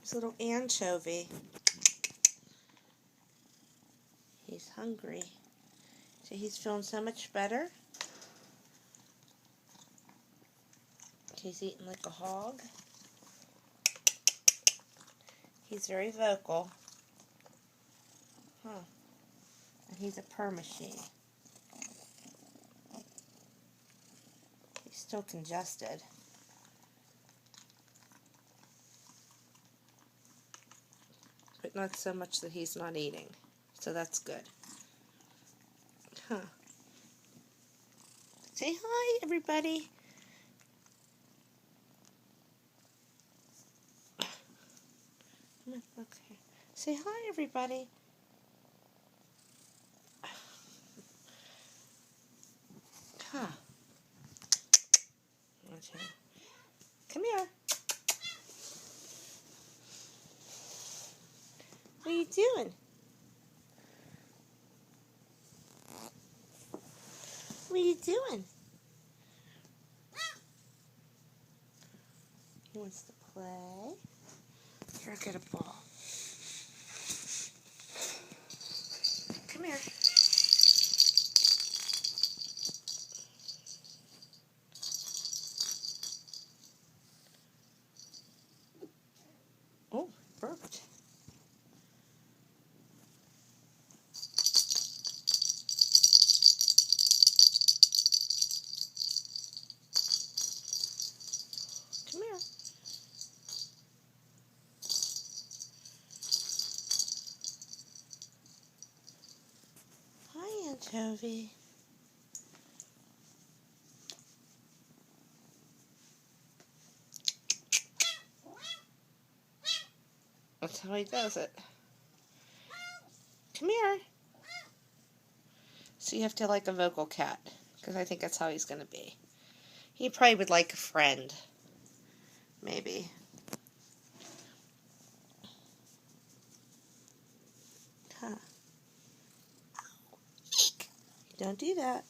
His little anchovy. He's hungry. See, he's feeling so much better. He's eating like a hog. He's very vocal. Huh. And he's a purr machine. He's still congested. But not so much that he's not eating. So that's good. Huh. Say hi, everybody. Okay. Say hi, everybody. Huh. Okay. Come here. What are you doing? What are you doing? He wants to play. Here, I'll get a ball. Come here. Oh, burped. Come here. Hi, Anchovy. That's how he does it. Come here. So you have to like a vocal cat, because I think that's how he's going to be. He probably would like a friend. Maybe. Huh. Don't do that.